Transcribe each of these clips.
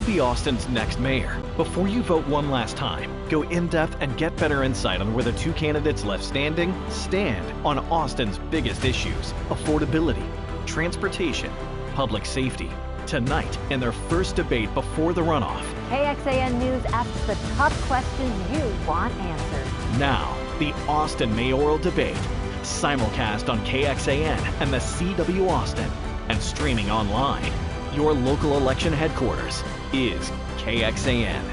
be Austin's next mayor? Before you vote one last time, go in-depth and get better insight on where the two candidates left standing stand on Austin's biggest issues: affordability, transportation, public safety. Tonight, in their first debate before the runoff. KXAN News asks the tough questions you want answered. Now, the Austin mayoral debate, simulcast on KXAN and the CW Austin, and streaming online. Your local election headquarters is KXAN.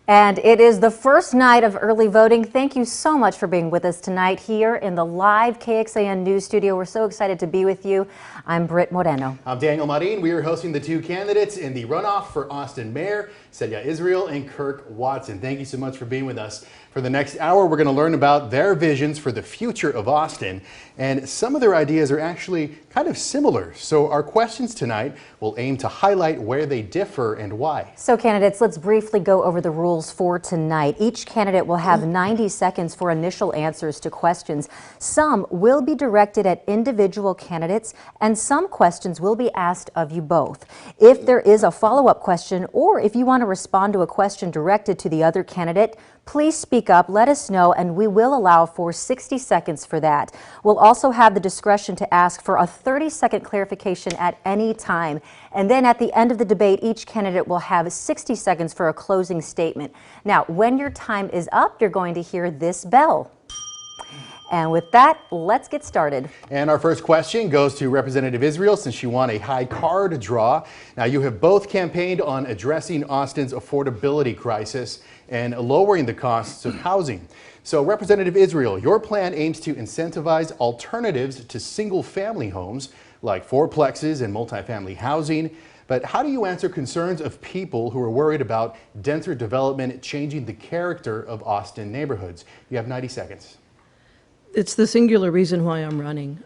And it is the first night of early voting. Thank you so much for being with us tonight here in the live KXAN News Studio. We're so excited to be with you. I'm Britt Moreno. I'm Daniel Marin. We are hosting the two candidates in the runoff for Austin Mayor, Celia Israel and Kirk Watson. Thank you so much for being with us. For the next hour, we're going to learn about their visions for the future of Austin, and some of their ideas are actually kind of similar. So our questions tonight will aim to highlight where they differ and why. So candidates, let's briefly go over the rules for tonight. Each candidate will have 90 seconds for initial answers to questions. Some will be directed at individual candidates, and some questions will be asked of you both. If there is a follow-up question, or if you want to respond to a question directed to the other candidate, please speak up, let us know, and we will allow for 60 seconds for that. We'll also have the discretion to ask for a 30-second clarification at any time. And then at the end of the debate, each candidate will have 60 seconds for a closing statement. Now, when your time is up, you're going to hear this bell. And with that, let's get started. And our first question goes to Representative Israel, since she won a high card draw. Now, you have both campaigned on addressing Austin's affordability crisis and lowering the costs of housing. So, Representative Israel, your plan aims to incentivize alternatives to single-family homes like fourplexes and multifamily housing. But how do you answer concerns of people who are worried about denser development changing the character of Austin neighborhoods? You have 90 seconds. It's the singular reason why I'm running.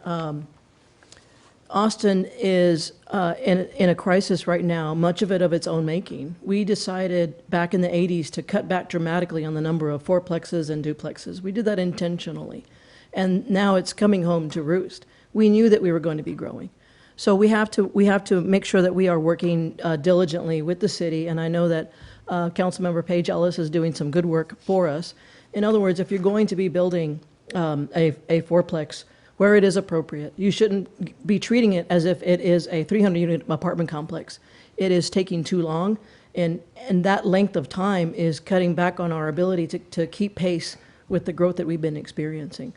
Austin is in a crisis right now, much of it of its own making. We decided back in the 80s to cut back dramatically on the number of fourplexes and duplexes. We did that intentionally, and now it's coming home to roost. We knew that we were going to be growing. So we have to make sure that we are working diligently with the city, and I know that Councilmember Paige Ellis is doing some good work for us. In other words, if you're going to be building a fourplex where it is appropriate, you shouldn't be treating it as if it is a 300-unit apartment complex. It is taking too long, and that length of time is cutting back on our ability to keep pace with the growth that we've been experiencing.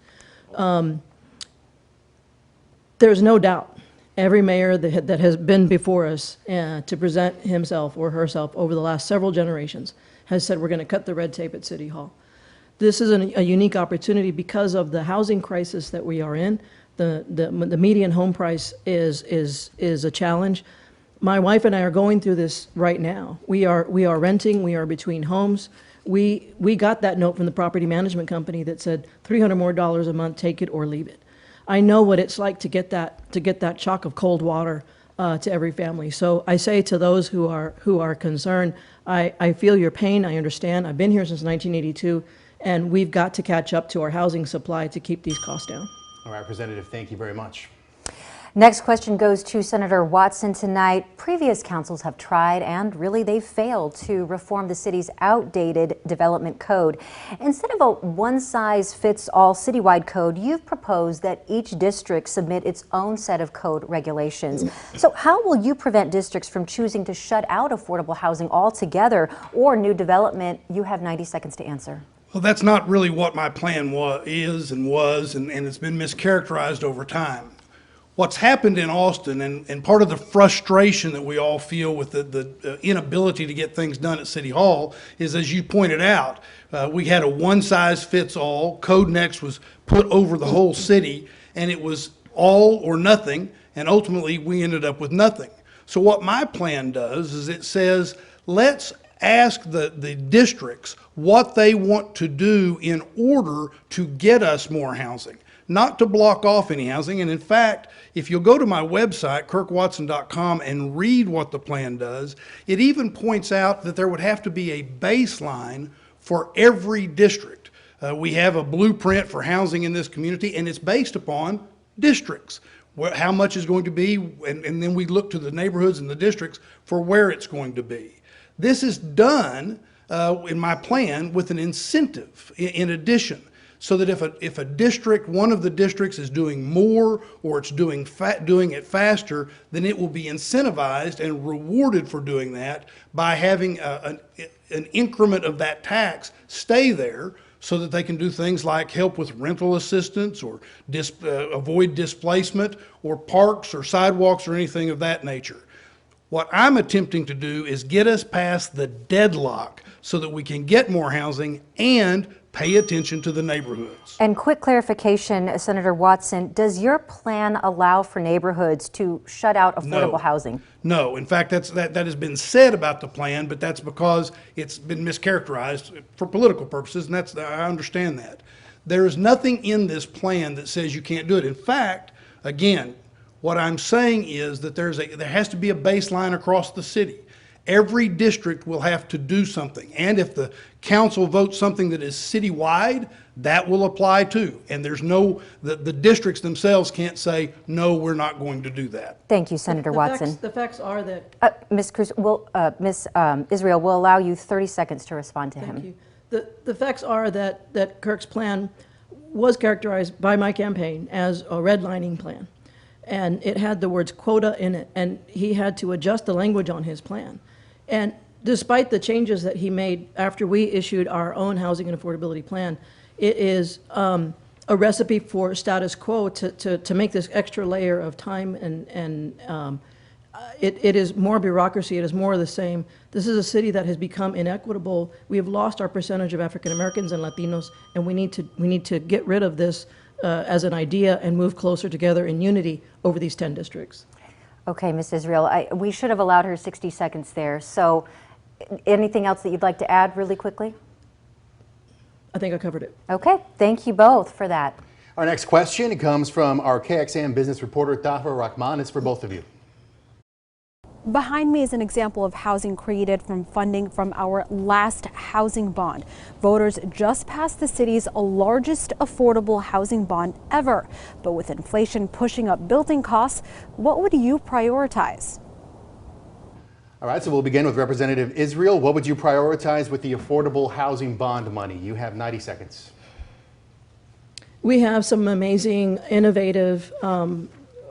There's no doubt every mayor that has been before us to present himself or herself over the last several generations has said we're going to cut the red tape at City Hall. This is a unique opportunity because of the housing crisis that we are in. The median home price is a challenge. My wife and I are going through this right now. We are renting. We are between homes. We got that note from the property management company that said $300 more a month, take it or leave it. I know what it's like to get that shock of cold water to every family. So I say to those who are concerned, I feel your pain. I understand. I've been here since 1982. And we've got to catch up to our housing supply to keep these costs down. All right, Representative, thank you very much. Next question goes to Senator Watson tonight. Previous councils have tried, and really they've failed, to reform the city's outdated development code. Instead of a one-size-fits-all citywide code, you've proposed that each district submit its own set of code regulations. So how will you prevent districts from choosing to shut out affordable housing altogether or new development? You have 90 seconds to answer. Well, that's not really what my plan is and it's been mischaracterized over time. What's happened in Austin, and part of the frustration that we all feel with the inability to get things done at City Hall, is, as you pointed out, we had a one-size-fits-all. Code Next was put over the whole city, and it was all or nothing, and ultimately we ended up with nothing. So what my plan does is it says, let's ask the districts what they want to do in order to get us more housing, not to block off any housing. And in fact, if you'll go to my website, kirkwatson.com, and read what the plan does, it even points out that there would have to be a baseline for every district. We have a blueprint for housing in this community, and it's based upon districts. how much is going to be, and then we look to the neighborhoods and the districts for where it's going to be. This is done in my plan with an incentive in addition, so that if a district, one of the districts is doing more or it's doing it faster, then it will be incentivized and rewarded for doing that by having an increment of that tax stay there, so that they can do things like help with rental assistance or avoid displacement or parks or sidewalks or anything of that nature. What I'm attempting to do is get us past the deadlock so that we can get more housing and pay attention to the neighborhoods. And quick clarification, Senator Watson, does your plan allow for neighborhoods to shut out affordable housing? No. In fact, that has been said about the plan, but that's because it's been mischaracterized for political purposes, and I understand that. There is nothing in this plan that says you can't do it. In fact, again, what I'm saying is that there has to be a baseline across the city. Every district will have to do something, and if the council votes something that is citywide, that will apply too. And there's the districts themselves can't say, no, we're not going to do that. Thank you, Senator Watson. The facts are that... Ms. Israel, will allow you 30 seconds to respond to him. Thank you. The facts are that Kirk's plan was characterized by my campaign as a redlining plan. And it had the words quota in it, and he had to adjust the language on his plan. And despite the changes that he made after we issued our own housing and affordability plan, it is a recipe for status quo to make this extra layer of time, and it is more bureaucracy, it is more of the same. This is a city that has become inequitable. We have lost our percentage of African Americans and Latinos, and we need to get rid of this as an idea and move closer together in unity over these 10 districts. Okay, Ms. Israel, we should have allowed her 60 seconds there. So anything else that you'd like to add really quickly? I think I covered it. Okay, thank you both for that. Our next question comes from our KXAN business reporter, Tahra Rahman. It's for both of you. Behind me is an example of housing created from funding from our last housing bond. Voters just passed the city's largest affordable housing bond ever. But with inflation pushing up building costs, what would you prioritize? All right, so we'll begin with Representative Israel. What would you prioritize with the affordable housing bond money? You have 90 seconds. We have some amazing, innovative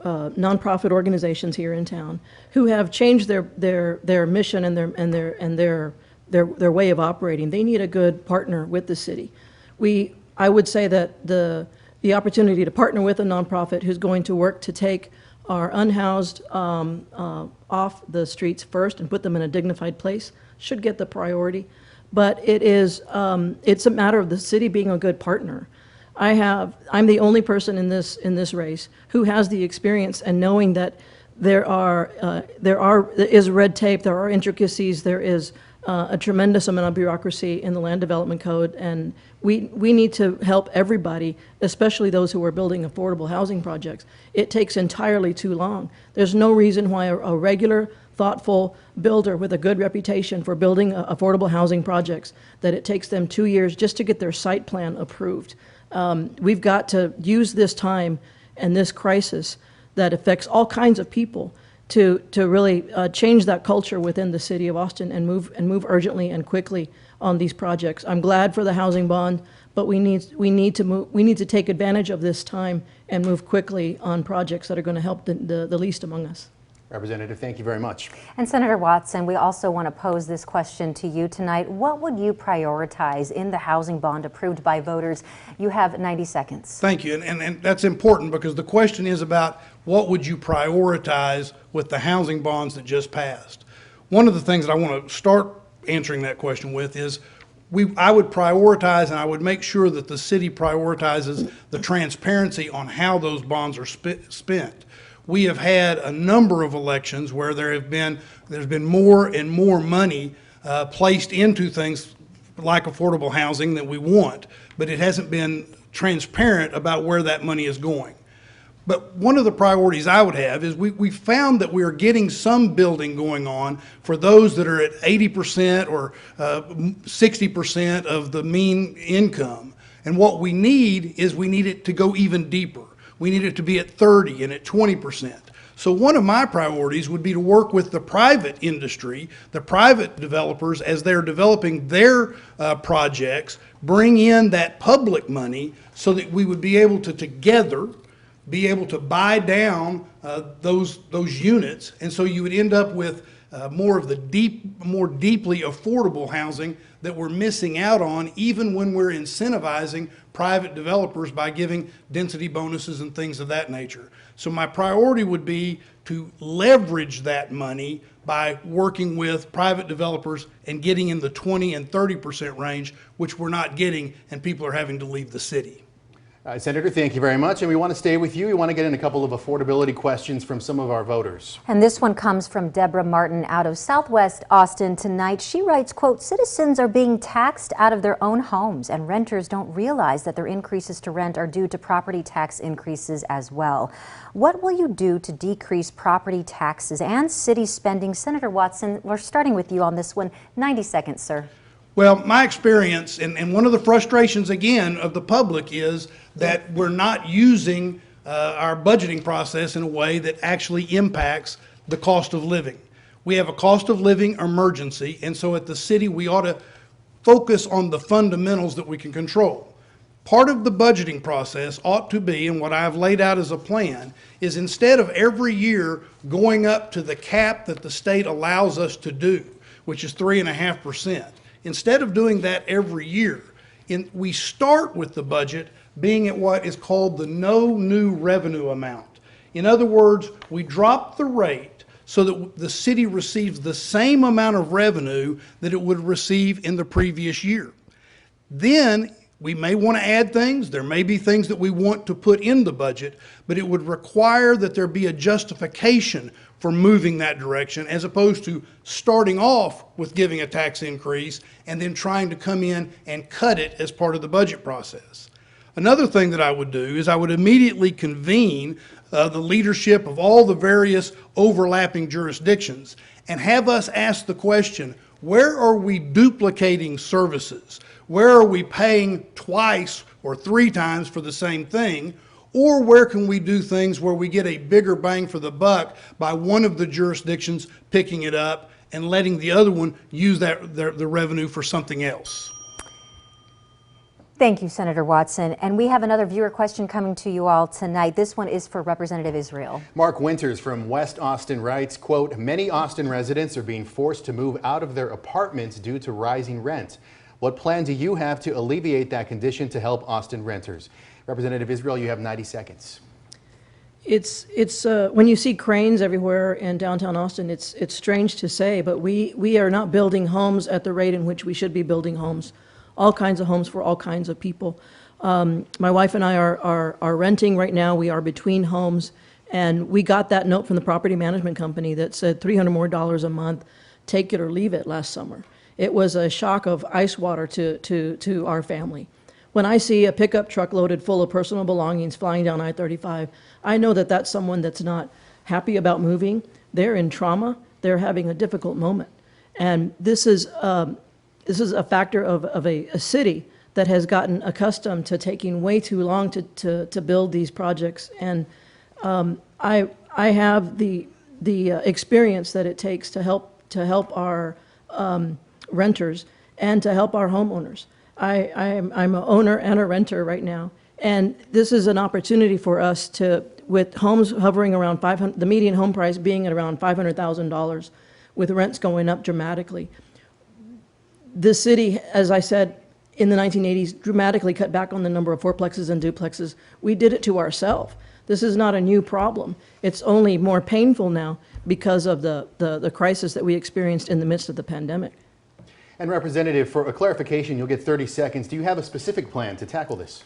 nonprofit organizations here in town who have changed their mission and their way of operating. They need a good partner with the city. I would say that the opportunity to partner with a nonprofit who's going to work to take our unhoused off the streets first and put them in a dignified place should get the priority. But it's a matter of the city being a good partner. I'm the only person in this race who has the experience and knowing that there is red tape, there are intricacies, there is a tremendous amount of bureaucracy in the land development code, and we need to help everybody, especially those who are building affordable housing projects. It takes entirely too long. There's no reason why a regular, thoughtful builder with a good reputation for building affordable housing projects, that it takes them 2 years just to get their site plan approved. We've got to use this time and this crisis that affects all kinds of people to really change that culture within the city of Austin and move urgently and quickly on these projects. I'm glad for the housing bond, but we need to take advantage of this time and move quickly on projects that are going to help the least among us. Representative, thank you very much. And Senator Watson, we also want to pose this question to you tonight. What would you prioritize in the housing bond approved by voters? You have 90 seconds. Thank you, and that's important because the question is about what would you prioritize with the housing bonds that just passed. One of the things that I want to start answering that question with is I would prioritize, and I would make sure that the city prioritizes the transparency on how those bonds are spent. We have had a number of elections where there's been more and more money placed into things like affordable housing that we want, but it hasn't been transparent about where that money is going. But one of the priorities I would have is we found that we are getting some building going on for those that are at 80% or 60% of the mean income. And what we need it to go even deeper. We need it to be at 30 and at 20%. So one of my priorities would be to work with the private industry, the private developers, as they're developing their projects, bring in that public money so that we would be able to together be able to buy down those units, and so you would end up with more of the more deeply affordable housing that we're missing out on, even when we're incentivizing private developers by giving density bonuses and things of that nature. So my priority would be to leverage that money by working with private developers and getting in the 20 and 30% range, which we're not getting, and people are having to leave the city. Senator, thank you very much. And we want to stay with you. We want to get in a couple of affordability questions from some of our voters. And this one comes from Deborah Martin out of Southwest Austin tonight. She writes, quote, citizens are being taxed out of their own homes, and renters don't realize that their increases to rent are due to property tax increases as well. What will you do to decrease property taxes and city spending? Senator Watson, we're starting with you on this one. 90 seconds, sir. Well, my experience, and one of the frustrations, again, of the public is that we're not using our budgeting process in a way that actually impacts the cost of living. We have a cost of living emergency, and so at the city we ought to focus on the fundamentals that we can control. Part of the budgeting process ought to be, and what I've laid out as a plan, is instead of every year going up to the cap that the state allows us to do, which is 3.5%, instead of doing that every year, we start with the budget being at what is called the no new revenue amount. In other words, we drop the rate so that the city receives the same amount of revenue that it would receive in the previous year. Then we may want to add things. There may be things that we want to put in the budget, but it would require that there be a justification for moving that direction, as opposed to starting off with giving a tax increase and then trying to come in and cut it as part of the budget process. Another thing that I would do is I would immediately convene the leadership of all the various overlapping jurisdictions and have us ask the question, where are we duplicating services? Where are we paying twice or 3 times for the same thing? Or where can we do things where we get a bigger bang for the buck by one of the jurisdictions picking it up and letting the other one use the revenue for something else? Thank you, Senator Watson. And we have another viewer question coming to you all tonight. This one is for Representative Israel. Mark Winters from West Austin writes, quote, many Austin residents are being forced to move out of their apartments due to rising rent. What plan do you have to alleviate that condition to help Austin renters? Representative Israel, you have 90 seconds. It's when you see cranes everywhere in downtown Austin, it's strange to say, but we are not building homes at the rate in which we should be building homes. All kinds of homes for all kinds of people. My wife and I are renting right now. We are between homes, and we got that note from the property management company that said $300 more a month, take it or leave it last summer. It was a shock of ice water to our family. When I see a pickup truck loaded full of personal belongings flying down I-35, I know that that's someone that's not happy about moving. They're in trauma. They're having a difficult moment. And this is a factor of a city that has gotten accustomed to taking way too long to build these projects. And I have the experience that it takes to help our renters and to help our homeowners. I'm an owner and a renter right now, and this is an opportunity for us to, with homes hovering around the median home price being at around $500,000, with rents going up dramatically. The city, as I said, in the 1980s, dramatically cut back on the number of fourplexes and duplexes. We did it to ourselves. This is not a new problem. It's only more painful now because of the crisis that we experienced in the midst of the pandemic. And Representative, for a clarification, you'll get 30 seconds. Do you have a specific plan to tackle this?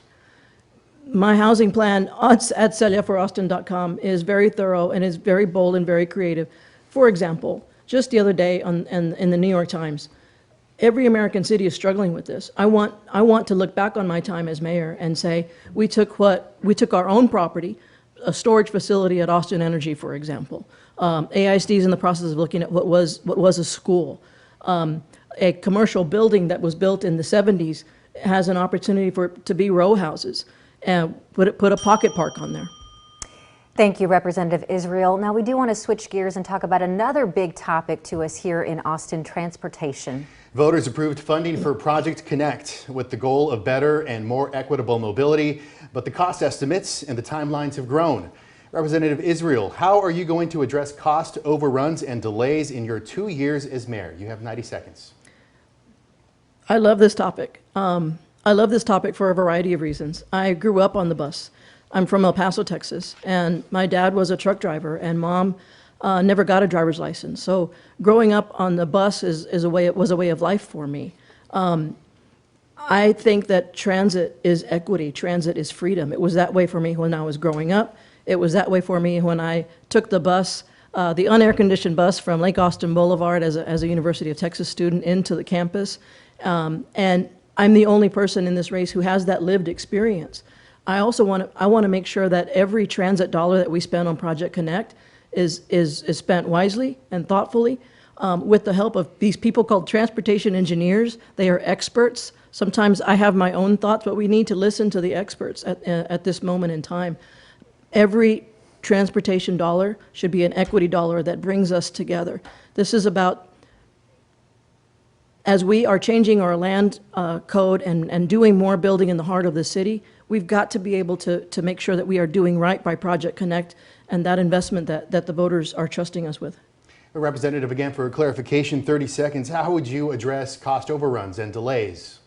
My housing plan at celiafораustin.com is very thorough and is very bold and very creative. For example, just the other day in the New York Times, every American city is struggling with this. I want to look back on my time as mayor and say we took our own property, a storage facility at Austin Energy, for example. AISD is in the process of looking at what was a school. A commercial building that was built in the 70s has an opportunity to be row houses, and put a pocket park on there. Thank you, Representative Israel. Now, we do want to switch gears and talk about another big topic to us here in Austin, transportation. Voters approved funding for Project Connect with the goal of better and more equitable mobility, but the cost estimates and the timelines have grown. Representative Israel, how are you going to address cost overruns and delays in your 2 years as mayor? You have 90 seconds. I love this topic. I love this topic for a variety of reasons. I grew up on the bus. I'm from El Paso, Texas, and my dad was a truck driver, and mom never got a driver's license. So growing up on the bus was a way of life for me. I think that transit is equity. Transit is freedom. It was that way for me when I was growing up. It was that way for me when I took the bus, the unair-conditioned bus from Lake Austin Boulevard as a University of Texas student into the campus. And I'm the only person in this race who has that lived experience. I also want to make sure that every transit dollar that we spend on Project Connect is spent wisely and thoughtfully with the help of these people called transportation engineers. They are experts. Sometimes I have my own thoughts, but we need to listen to the experts at this moment in time. Every transportation dollar should be an equity dollar that brings us together. This is about, as we are changing our land code and doing more building in the heart of the city, we've got to be able to make sure that we are doing right by Project Connect and that investment that the voters are trusting us with. Representative, again, for clarification, 30 seconds. How would you address cost overruns and delays?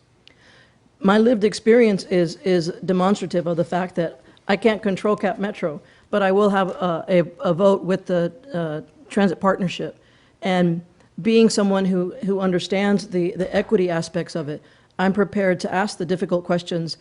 My lived experience is demonstrative of the fact that I can't control Cap Metro, but I will have a vote with the transit partnership. And being someone who understands the equity aspects of it, I'm prepared to ask the difficult questions.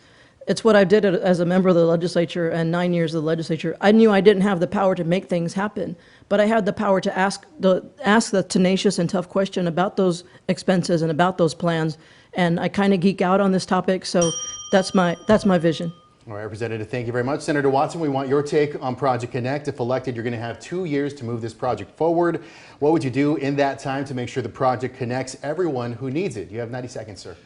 It's what I did as a member of the legislature and 9 years of the legislature. I knew I didn't have the power to make things happen, but I had the power to ask the tenacious and tough question about those expenses and about those plans. And I kind of geek out on this topic, so that's my vision. All right, Representative, thank you very much. Senator Watson, we want your take on Project Connect. If elected, you're going to have 2 years to move this project forward. What would you do in that time to make sure the project connects everyone who needs it? You have 90 seconds, sir.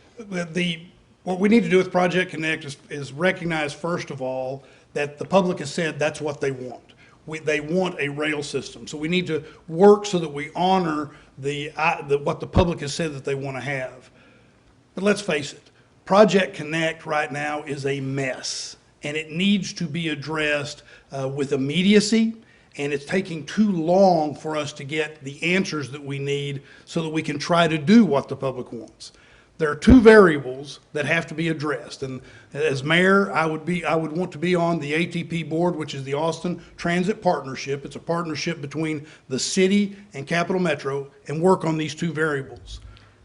What we need to do with Project Connect is recognize, first of all, that the public has said that's what they want. They want a rail system. So we need to work so that we honor what the public has said that they want to have. But let's face it, Project Connect right now is a mess, and it needs to be addressed with immediacy, and it's taking too long for us to get the answers that we need so that we can try to do what the public wants. There are two variables that have to be addressed, and as mayor, I would want to be on the ATP board, which is the Austin Transit Partnership. It's a partnership between the city and Capital Metro, and work on these two variables.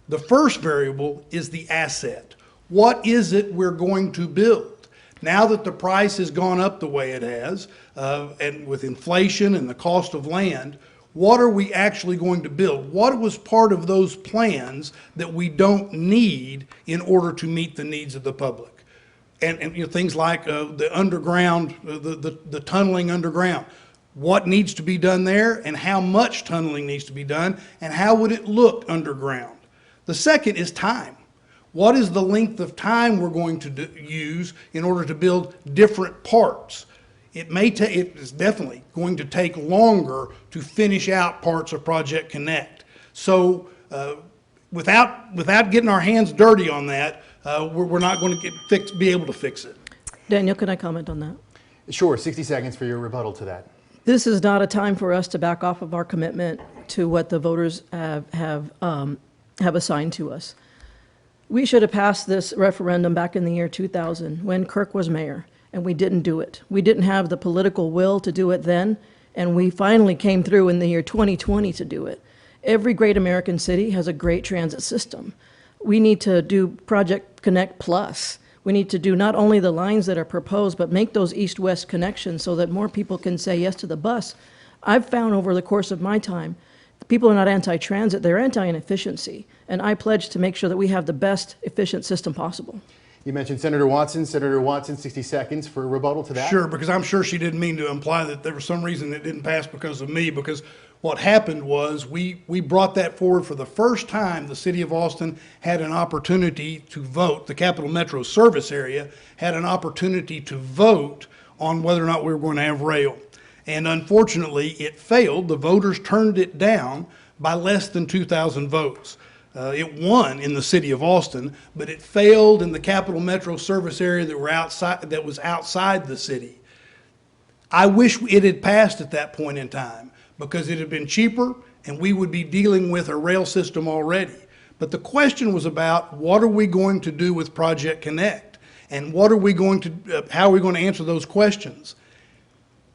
The first variable is the asset. What is it we're going to build? Now that the price has gone up the way it has, and with inflation and the cost of land, what are we actually going to build? What was part of those plans that we don't need in order to meet the needs of the public? And you know, things like the underground, the tunneling underground. What needs to be done there, and how much tunneling needs to be done, and how would it look underground? The second is time. What is the length of time we're going to use in order to build different parts? It is definitely going to take longer to finish out parts of Project Connect. So without getting our hands dirty on that, we're not going to be able to fix it. Daniel, can I comment on that? Sure, 60 seconds for your rebuttal to that. This is not a time for us to back off of our commitment to what the voters have assigned to us. We should have passed this referendum back in the year 2000 when Kirk was mayor, and we didn't do it. We didn't have the political will to do it then, and we finally came through in the year 2020 to do it. Every great American city has a great transit system. We need to do Project Connect Plus. We need to do not only the lines that are proposed, but make those east-west connections so that more people can say yes to the bus. I've found over the course of my time, people are not anti-transit, they're anti-inefficiency. And I pledge to make sure that we have the best efficient system possible. You mentioned Senator Watson. Senator Watson, 60 seconds for a rebuttal to that. Sure, because I'm sure she didn't mean to imply that there was some reason it didn't pass because of me, because what happened was we brought that forward for the first time. The city of Austin had an opportunity to vote. The Capital Metro service area had an opportunity to vote on whether or not we were going to have rail. And unfortunately, it failed. The voters turned it down by less than 2,000 votes. It won in the city of Austin, but it failed in the Capital Metro service area that was outside the city. I wish it had passed at that point in time because it had been cheaper and we would be dealing with a rail system already. But the question was about what are we going to do with Project Connect and what are we going to, how are we going to answer those questions?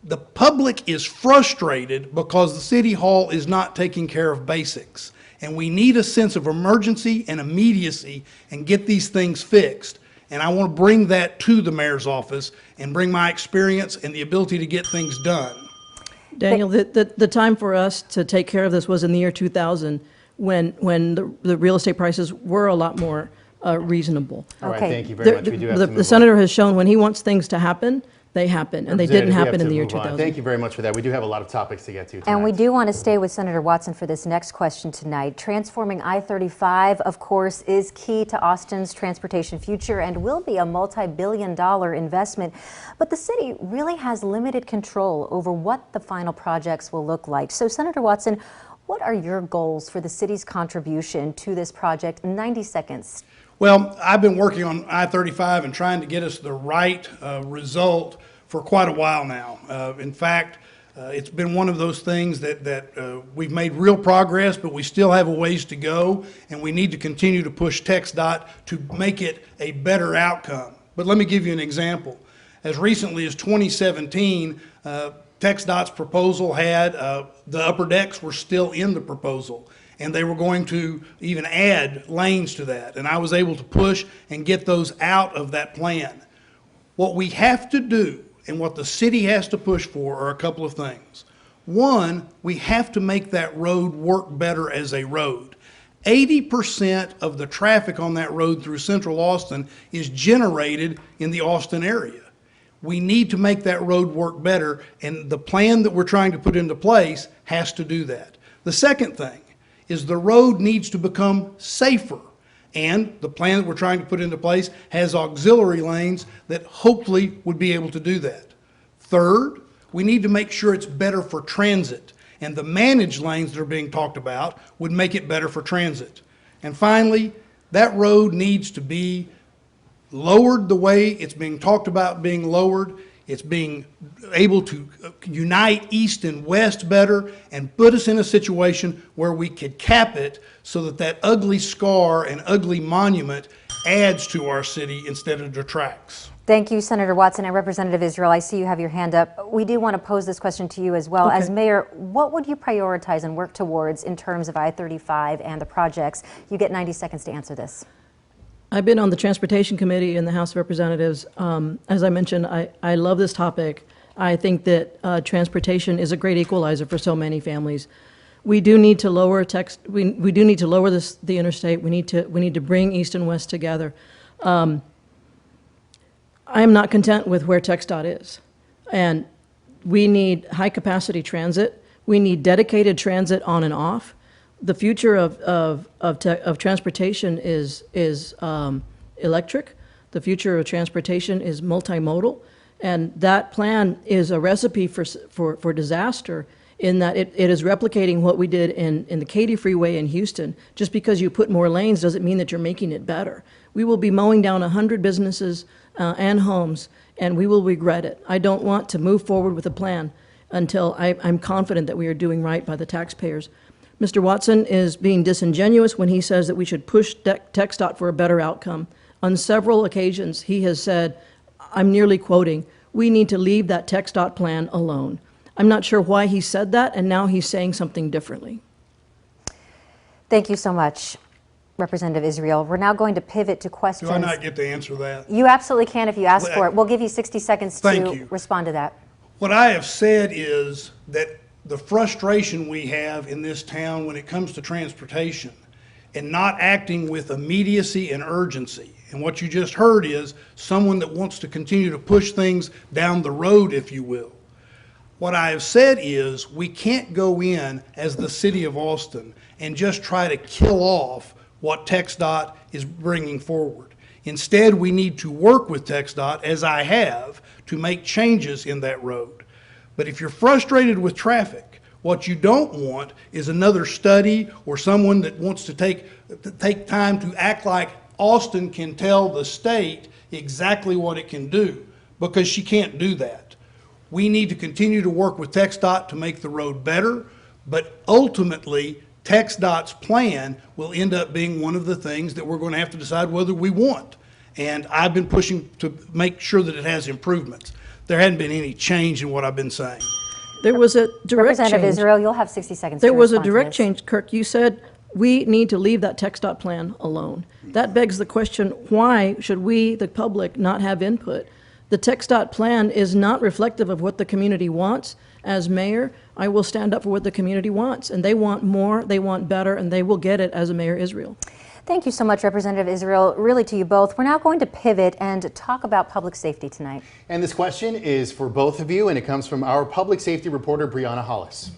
The public is frustrated because the City Hall is not taking care of basics. And we need a sense of emergency and immediacy and get these things fixed. And I want to bring that to the mayor's office and bring my experience and the ability to get things done. Daniel, the time for us to take care of this was in the year 2000 when the real estate prices were a lot more reasonable. All right, Okay. thank you very much. We do have to move The on. senator has shown when he wants things to happen, they happen, and they didn't Representative, we have happen in to the year move on. 2000. Thank you very much for that. We do have a lot of topics to get to tonight. And we do want to stay with Senator Watson for this next question tonight. Transforming I-35, of course, is key to Austin's transportation future and will be a multi-billion-dollar investment. But the city really has limited control over what the final projects will look like. So, Senator Watson, what are your goals for the city's contribution to this project? 90 seconds. Well, I've been working on I-35 and trying to get us the right result for quite a while now. In fact, it's been one of those things that we've made real progress, but we still have a ways to go, and we need to continue to push TxDOT to make it a better outcome. But let me give you an example. As recently as 2017, TxDOT's proposal had the upper decks were still in the proposal, and they were going to even add lanes to that. And I was able to push and get those out of that plan. What we have to do and what the city has to push for are a couple of things. One, we have to make that road work better as a road. 80% of the traffic on that road through central Austin is generated in the Austin area. We need to make that road work better, and the plan that we're trying to put into place has to do that. The second thing is the road needs to become safer. And the plan that we're trying to put into place has auxiliary lanes that hopefully would be able to do that. Third, we need to make sure it's better for transit. And the managed lanes that are being talked about would make it better for transit. And finally, that road needs to be lowered the way it's being talked about being lowered. It's being able to unite east and west better and put us in a situation where we could cap it so that that ugly scar and ugly monument adds to our city instead of detracts. Thank you, Senator Watson. And Representative Israel, I see you have your hand up. We do want to pose this question to you as well. Okay. As mayor, what would you prioritize and work towards in terms of I-35 and the projects? You get 90 seconds to answer this. I've been on the Transportation Committee in the House of Representatives. As I mentioned, I love this topic. I think that transportation is a great equalizer for so many families. We do need to lower we do need to lower the interstate. We need to bring east and west together. I am not content with where TxDOT is, and we need high capacity transit. We need dedicated transit on and off. The future of transportation is electric. The future of transportation is multimodal, and that plan is a recipe for disaster in that it is replicating what we did in the Katy Freeway in Houston. Just because you put more lanes doesn't mean that you're making it better. We will be mowing down 100 businesses and homes, and we will regret it. I don't want to move forward with a plan until I'm confident that we are doing right by the taxpayers. Mr. Watson is being disingenuous when he says that we should push TxDOT for a better outcome. On several occasions, he has said, I'm nearly quoting, we need to leave that TxDOT plan alone. I'm not sure why he said that, and now he's saying something differently. Thank you so much, Representative Israel. We're now going to pivot to questions. Do I not get to answer that? You absolutely can if you ask for it. We'll give you 60 seconds to respond to that. What I have said is that the frustration we have in this town when it comes to transportation and not acting with immediacy and urgency. And what you just heard is someone that wants to continue to push things down the road, if you will. What I have said is we can't go in as the city of Austin and just try to kill off what TxDOT is bringing forward. Instead, we need to work with TxDOT, as I have, to make changes in that road. But if you're frustrated with traffic, what you don't want is another study or someone that wants to take time to act like Austin can tell the state exactly what it can do, because she can't do that. We need to continue to work with TxDOT to make the road better, but ultimately TxDOT's plan will end up being one of the things that we're going to have to decide whether we want. And I've been pushing to make sure that it has improvements. There hadn't been any change in what I've been saying. There was a direct Representative change. Israel, you'll have 60 seconds. There to was a respond to direct this. change, Kirk. You said we need to leave that TxDOT plan alone. That begs the question, why should we, the public, not have input? The TxDOT plan is not reflective of what the community wants. As mayor, I will stand up for what the community wants, and they want more, they want better, and they will get it as a Mayor Israel. Thank you so much, Representative Israel. Really to you both. We're now going to pivot and talk about public safety tonight. And this question is for both of you, and it comes from our public safety reporter, Brianna Hollis.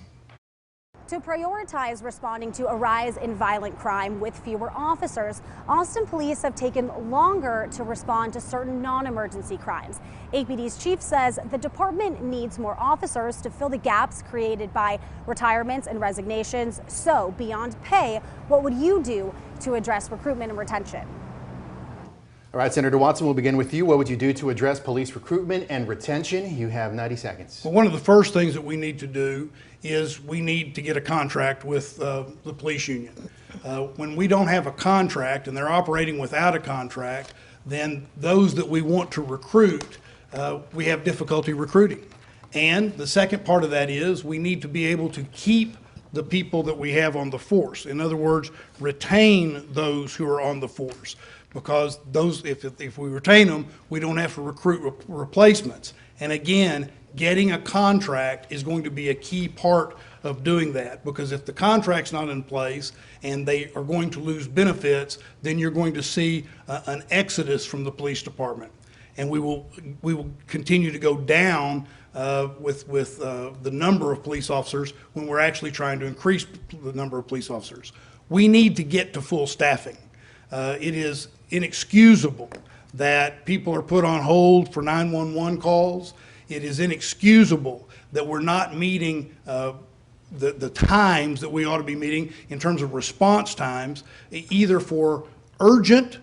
To prioritize responding to a rise in violent crime with fewer officers, Austin police have taken longer to respond to certain non-emergency crimes. APD's chief says the department needs more officers to fill the gaps created by retirements and resignations. So, beyond pay, what would you do to address recruitment and retention? All right, Senator Watson, we'll begin with you. What would you do to address police recruitment and retention? You have 90 seconds. Well, one of the first things that we need to do is we need to get a contract with the police union. When we don't have a contract and they're operating without a contract, then those that we want to recruit, we have difficulty recruiting. And the second part of that is we need to be able to keep the people that we have on the force. In other words, retain those who are on the force. Because those, if we retain them, we don't have to recruit replacements. And again, getting a contract is going to be a key part of doing that, because if the contract's not in place and they are going to lose benefits, then you're going to see an exodus from the police department. And we will continue to go down with the number of police officers when we're actually trying to increase the number of police officers. We need to get to full staffing. It is inexcusable that people are put on hold for 911 calls. It is inexcusable that we're not meeting the times that we ought to be meeting in terms of response times, either for urgent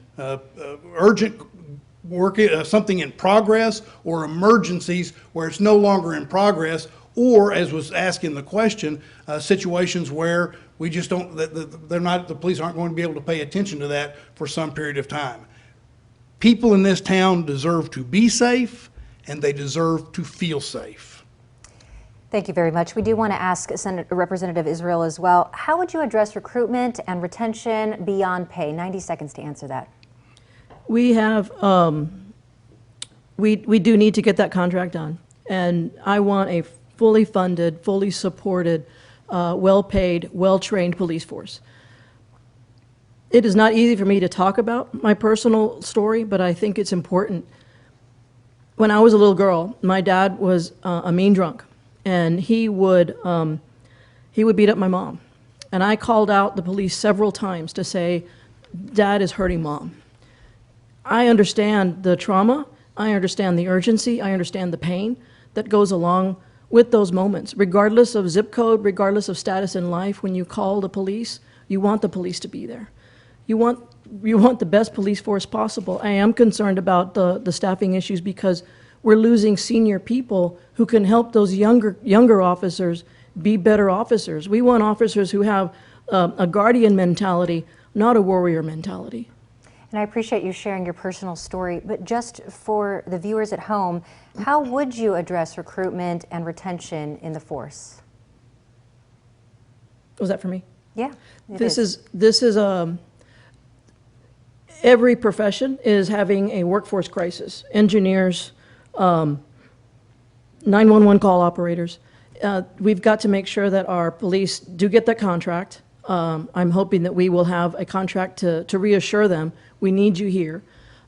work, something in progress, or emergencies where it's no longer in progress, or, as was asked in the question, situations where we just don't, the police aren't going to be able to pay attention to that for some period of time. People in this town deserve to be safe, and they deserve to feel safe. Thank you very much. We do want to ask Representative Israel as well. How would you address recruitment and retention beyond pay? 90 seconds to answer that. We have, we do need to get that contract done. And I want a fully funded, fully supported, well-paid, well-trained police force. It is not easy for me to talk about my personal story, but I think it's important. When I was a little girl, my dad was a mean drunk, and he would beat up my mom. And I called out the police several times to say, Dad is hurting Mom. I understand the trauma, I understand the urgency, I understand the pain that goes along with those moments. Regardless of zip code, regardless of status in life, when you call the police, you want the police to be there. You want the best police force possible. I am concerned about the staffing issues because we're losing senior people who can help those younger officers be better officers. We want officers who have a guardian mentality, not a warrior mentality. And I appreciate you sharing your personal story, but just for the viewers at home, how would you address recruitment and retention in the force? Was that for me? Yeah. This is every profession is having a workforce crisis. Engineers, 911 call operators. We've got to make sure that our police do get that contract. I'm hoping that we will have a contract to reassure them, we need you here,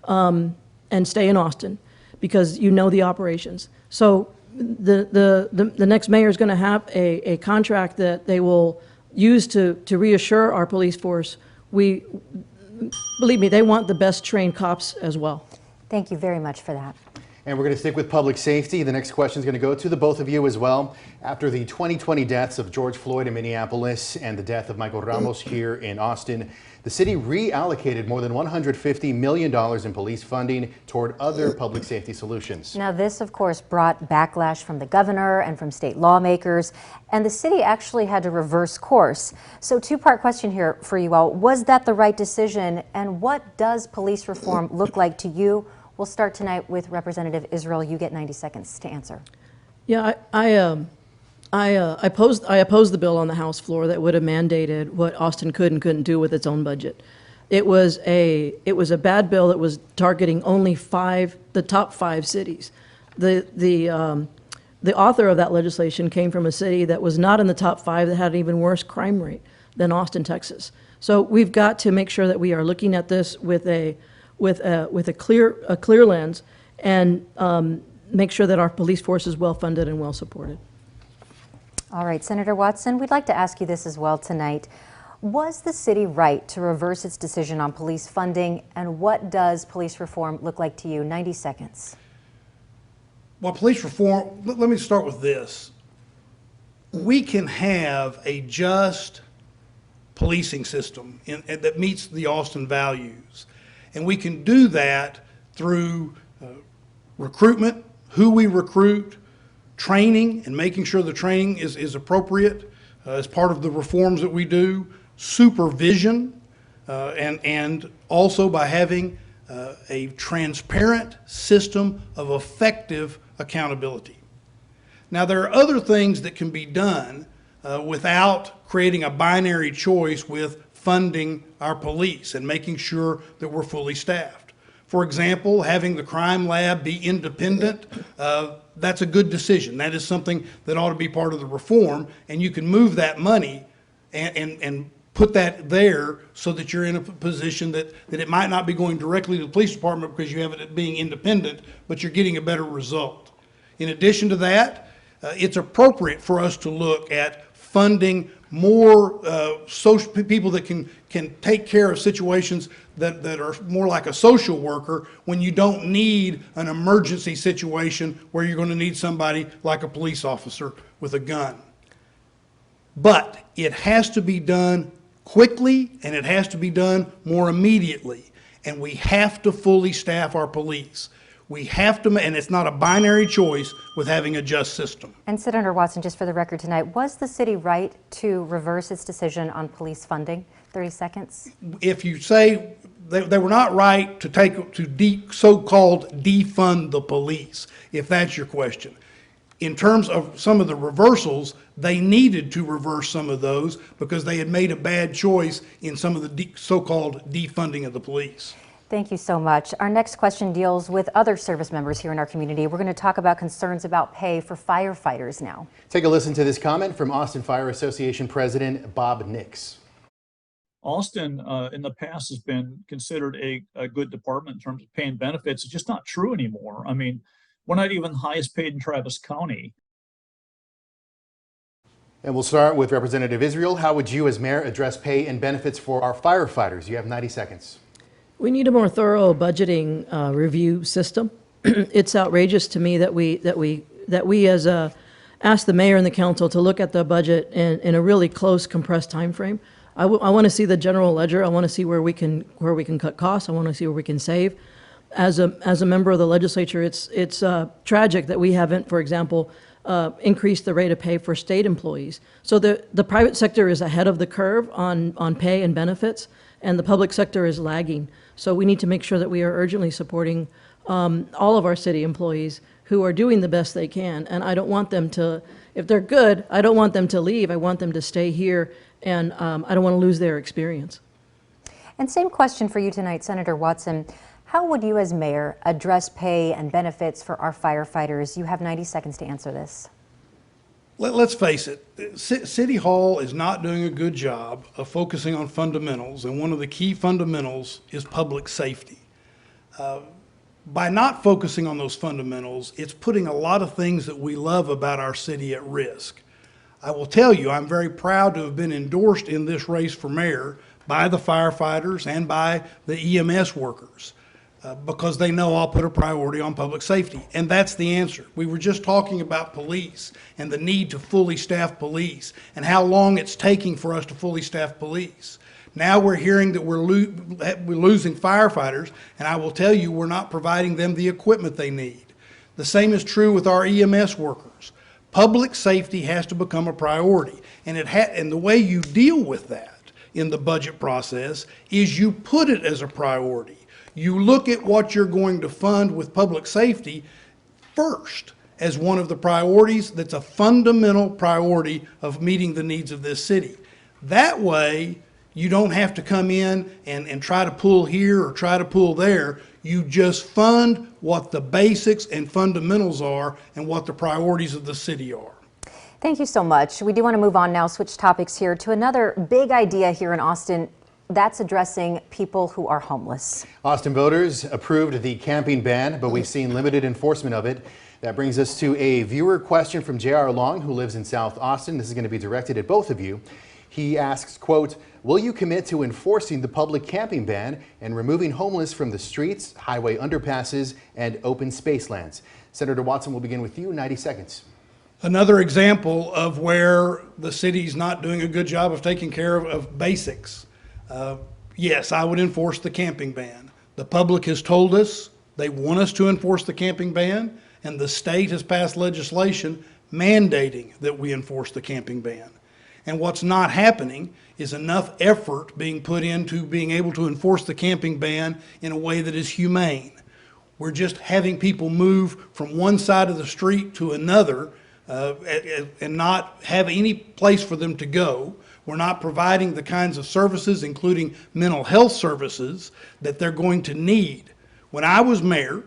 and stay in Austin, because you know the operations. So the next mayor is going to have a contract that they will use to reassure our police force. Believe me, they want the best trained cops as well. Thank you very much for that. And we're going to stick with public safety. The next question is going to go to the both of you as well. After the 2020 deaths of George Floyd in Minneapolis and the death of Michael Ramos here in Austin, the city reallocated more than $150 million in police funding toward other public safety solutions. Now, this, of course, brought backlash from the governor and from state lawmakers, and the city actually had to reverse course. So, two-part question here for you all. Was that the right decision, and what does police reform look like to you? We'll start tonight with Representative Israel. You get 90 seconds to answer. Yeah, I opposed the bill on the House floor that would have mandated what Austin could and couldn't do with its own budget. It was a bad bill that was targeting only the top five cities. The author of that legislation came from a city that was not in the top five, that had an even worse crime rate than Austin, Texas. So we've got to make sure that we are looking at this with a clear lens, and make sure that our police force is well funded and well supported. All right, Senator Watson, we'd like to ask you this as well tonight. Was the city right to reverse its decision on police funding, and what does police reform look like to you? 90 seconds. Well, police reform, let me start with this. We can have a just policing system that meets the Austin values. And we can do that through recruitment, who we recruit, training, and making sure the training is appropriate as part of the reforms that we do, supervision, and also by having a transparent system of effective accountability. Now, there are other things that can be done without creating a binary choice with funding our police and making sure that we're fully staffed. For example, having the crime lab be independent, that's a good decision. That is something that ought to be part of the reform, and you can move that money and put that there so that you're in a position that it might not be going directly to the police department because you have it being independent, but you're getting a better result. In addition to that, it's appropriate for us to look at funding more social people that can take care of situations that are more like a social worker when you don't need an emergency situation where you're going to need somebody like a police officer with a gun. But it has to be done quickly, and it has to be done more immediately. And we have to fully staff our police. We have to, and it's not a binary choice with having a just system. And Senator Watson, just for the record tonight, was the city right to reverse its decision on police funding? 30 seconds. If you say they were not right to so-called defund the police, if that's your question. In terms of some of the reversals, they needed to reverse some of those because they had made a bad choice in some of the so-called defunding of the police. Thank you so much. Our next question deals with other service members here in our community. We're going to talk about concerns about pay for firefighters now. Take a listen to this comment from Austin Fire Association President Bob Nix. Austin in the past has been considered a good department in terms of paying benefits. It's just not true anymore. I mean, we're not even the highest paid in Travis County. And we'll start with Representative Israel. How would you as mayor address pay and benefits for our firefighters? You have 90 seconds. We need a more thorough budgeting review system. It's outrageous to me that we ask the mayor and the council to look at the budget in a really close, compressed time frame. I want to see the general ledger. I want to see where we can cut costs. I want to see where we can save. As a member of the legislature, it's tragic that we haven't, for example, increased the rate of pay for state employees. So the private sector is ahead of the curve on pay and benefits, and the public sector is lagging. So we need to make sure that we are urgently supporting all of our city employees who are doing the best they can. And I don't want them to, if they're good, I don't want them to leave. I want them to stay here, and I don't want to lose their experience. And same question for you tonight, Senator Watson. How would you as mayor address pay and benefits for our firefighters? You have 90 seconds to answer this. Let's face it, City Hall is not doing a good job of focusing on fundamentals, and one of the key fundamentals is public safety. By not focusing on those fundamentals, it's putting a lot of things that we love about our city at risk. I will tell you, I'm very proud to have been endorsed in this race for mayor by the firefighters and by the EMS workers. because they know I'll put a priority on public safety. And that's the answer. We were just talking about police and the need to fully staff police and how long it's taking for us to fully staff police. Now we're hearing that we're losing firefighters, and I will tell you we're not providing them the equipment they need. The same is true with our EMS workers. Public safety has to become a priority, and the way you deal with that in the budget process is you put it as a priority. You look at what you're going to fund with public safety first as one of the priorities that's a fundamental priority of meeting the needs of this city. That way, you don't have to come in and try to pull here or try to pull there. You just fund what the basics and fundamentals are and what the priorities of the city are. Thank you so much. We do want to move on now, switch topics here to another big idea here in Austin. That's addressing people who are homeless. Austin voters approved the camping ban, but we've seen limited enforcement of it. That brings us to a viewer question from J.R. Long, who lives in South Austin. This is going to be directed at both of you. He asks, quote, will you commit to enforcing the public camping ban and removing homeless from the streets, highway underpasses, and open space lands? Senator Watson, we'll begin with you, 90 seconds. Another example of where the city's not doing a good job of taking care of basics. Yes, I would enforce the camping ban. The public has told us they want us to enforce the camping ban, and the state has passed legislation mandating that we enforce the camping ban. And what's not happening is enough effort being put into being able to enforce the camping ban in a way that is humane. We're just having people move from one side of the street to another and not have any place for them to go. We're not providing the kinds of services, including mental health services, that they're going to need. When I was mayor,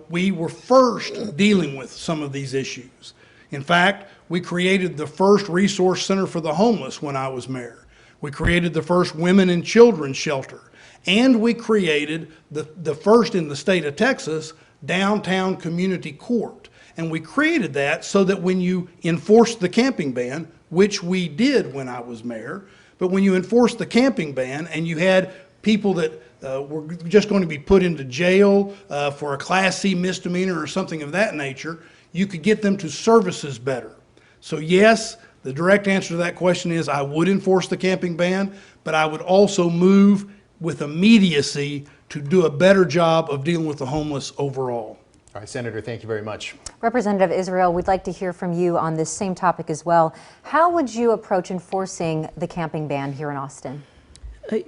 we were first dealing with some of these issues. In fact, we created the first resource center for the homeless when I was mayor. We created the first women and children shelter. And we created the first in the state of Texas downtown community court. And we created that so that when you enforce the camping ban, which we did when I was mayor, but when you enforced the camping ban and you had people that were just going to be put into jail for a Class C misdemeanor or something of that nature, you could get them to services better. So yes, the direct answer to that question is I would enforce the camping ban, but I would also move with immediacy to do a better job of dealing with the homeless overall. All right, Senator, thank you very much. Representative Israel, we'd like to hear from you on this same topic as well. How would you approach enforcing the camping ban here in Austin?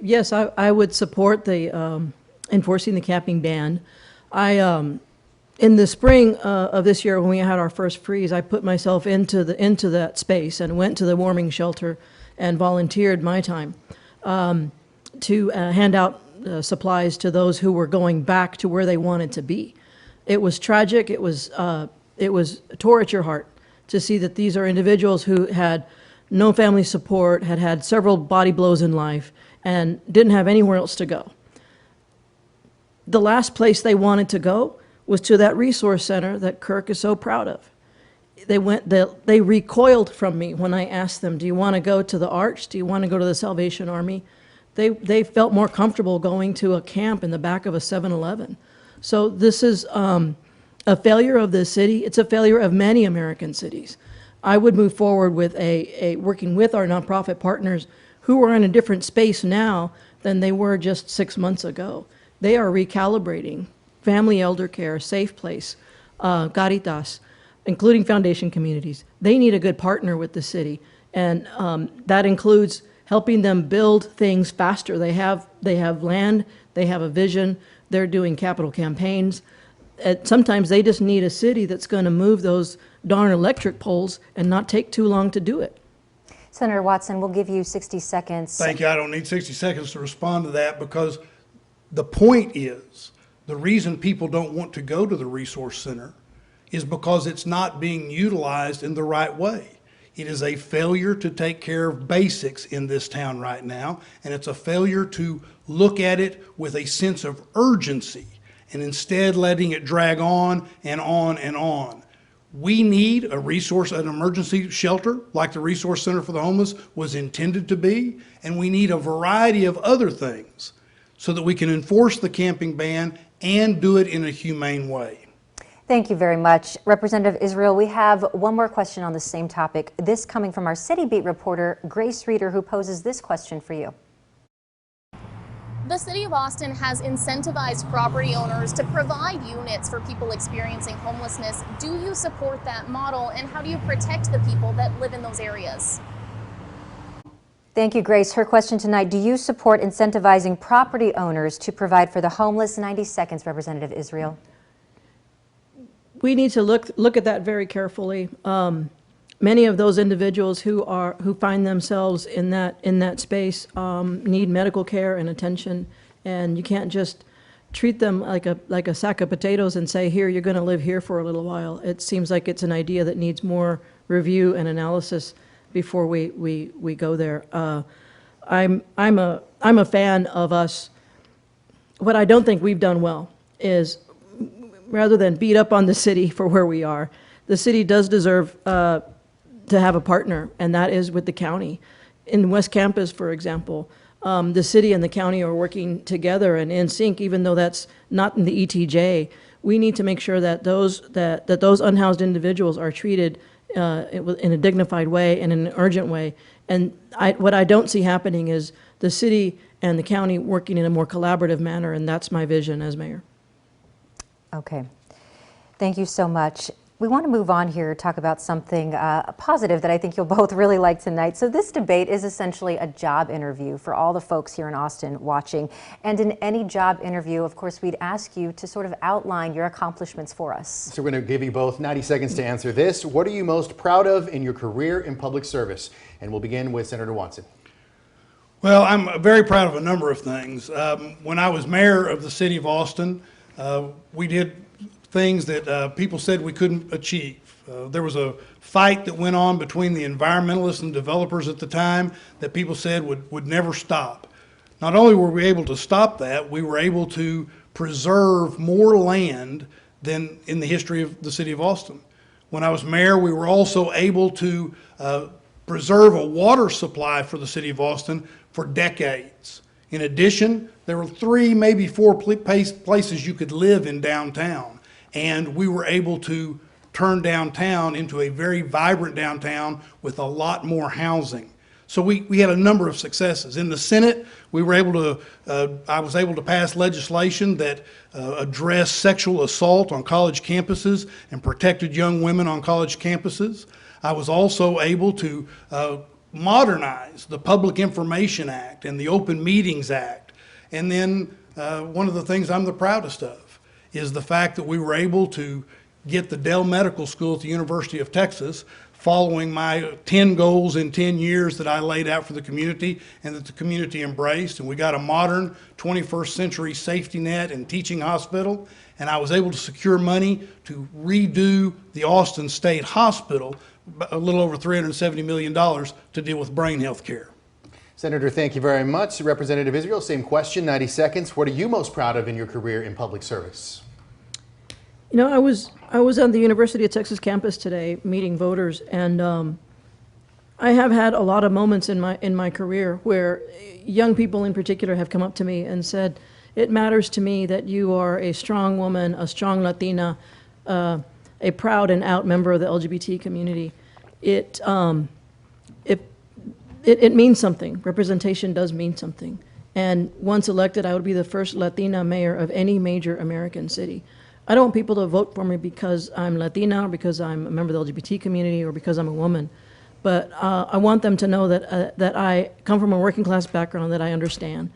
Yes, I would support the enforcing the camping ban. In the spring of this year, when we had our first freeze, I put myself into that space and went to the warming shelter and volunteered my time to hand out supplies to those who were going back to where they wanted to be. It was tragic. It was tore at your heart to see that these are individuals who had no family support, had had several body blows in life, and didn't have anywhere else to go. The last place they wanted to go was to that resource center that Kirk is so proud of. They recoiled from me when I asked them, do you want to go to the Arch? Do you want to go to the Salvation Army? They felt more comfortable going to a camp in the back of a 7-Eleven. So this is a failure of the city. It's a failure of many American cities. I would move forward with working with our nonprofit partners who are in a different space now than they were just 6 months ago. They are recalibrating family elder care, safe place, caritas, including foundation communities. They need a good partner with the city, and that includes helping them build things faster. They have land, they have a vision, they're doing capital campaigns. Sometimes they just need a city that's going to move those darn electric poles and not take too long to do it. Senator Watson, we'll give you 60 seconds. Thank you. I don't need 60 seconds to respond to that, because the point is the reason people don't want to go to the resource center is because it's not being utilized in the right way. It is a failure to take care of basics in this town right now, and it's a failure to look at it with a sense of urgency and instead letting it drag on and on and on. We need an emergency shelter like the Resource Center for the Homeless was intended to be, and we need a variety of other things so that we can enforce the camping ban and do it in a humane way. Thank you very much. Representative Israel, we have one more question on the same topic. This coming from our City Beat reporter, Grace Reeder, who poses this question for you. The City of Austin has incentivized property owners to provide units for people experiencing homelessness. Do you support that model, and how do you protect the people that live in those areas? Thank you, Grace. Her question tonight, do you support incentivizing property owners to provide for the homeless? 90 seconds, Representative Israel. We need to look at that very carefully. Many of those individuals who find themselves in that space need medical care and attention, and you can't just treat them like a sack of potatoes and say, here, you're going to live here for a little while. It seems like it's an idea that needs more review and analysis before we go there. I'm a fan of us. What I don't think we've done well is, rather than beat up on the city for where we are, the city does deserve to have a partner, and that is with the county. In West Campus, for example, the city and the county are working together and in sync, even though that's not in the ETJ. We need to make sure that those unhoused individuals are treated in a dignified way and in an urgent way. And what I don't see happening is the city and the county working in a more collaborative manner, and that's my vision as mayor. Okay. Thank you so much. We want to move on here, talk about something positive that I think you'll both really like tonight. So this debate is essentially a job interview for all the folks here in Austin watching. And in any job interview, of course, we'd ask you to sort of outline your accomplishments for us. So we're going to give you both 90 seconds to answer this. What are you most proud of in your career in public service? And we'll begin with Senator Watson. Well, I'm very proud of a number of things. When I was mayor of the city of Austin, we did things that people said we couldn't achieve. There was a fight that went on between the environmentalists and developers at the time that people said would never stop. Not only were we able to stop that, we were able to preserve more land than in the history of the city of Austin. When I was mayor, we were also able to preserve a water supply for the city of Austin for decades. In addition, there were 3, maybe 4 places you could live in downtown. And we were able to turn downtown into a very vibrant downtown with a lot more housing. So we had a number of successes. In the Senate, we were able to, I was able to pass legislation that addressed sexual assault on college campuses and protected young women on college campuses. I was also able to modernize the Public Information Act and the Open Meetings Act. And then one of the things I'm the proudest of is the fact that we were able to get the Dell Medical School at the University of Texas following my 10 goals in 10 years that I laid out for the community and that the community embraced. And we got a modern 21st century safety net and teaching hospital. And I was able to secure money to redo the Austin State Hospital, a little over $370 million, to deal with brain health care. Senator, thank you very much. Representative Israel, same question, 90 seconds. What are you most proud of in your career in public service? You know, I was on the University of Texas campus today meeting voters, and I have had a lot of moments in my career where young people in particular have come up to me and said, it matters to me that you are a strong woman, a strong Latina, a proud and out member of the LGBT community. It means something. Representation does mean something. And once elected, I would be the first Latina mayor of any major American city. I don't want people to vote for me because I'm Latina or because I'm a member of the LGBT community or because I'm a woman. But I want them to know that I come from a working class background that I understand.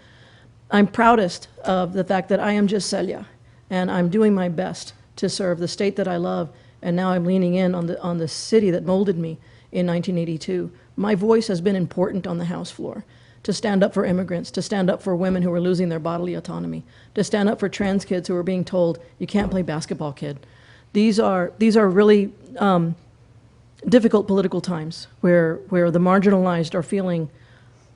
I'm proudest of the fact that I am just Celia, and I'm doing my best to serve the state that I love, and now I'm leaning in on the city that molded me in 1982. My voice has been important on the House floor, to stand up for immigrants, to stand up for women who are losing their bodily autonomy, to stand up for trans kids who are being told, you can't play basketball, kid. These are really difficult political times where the marginalized are feeling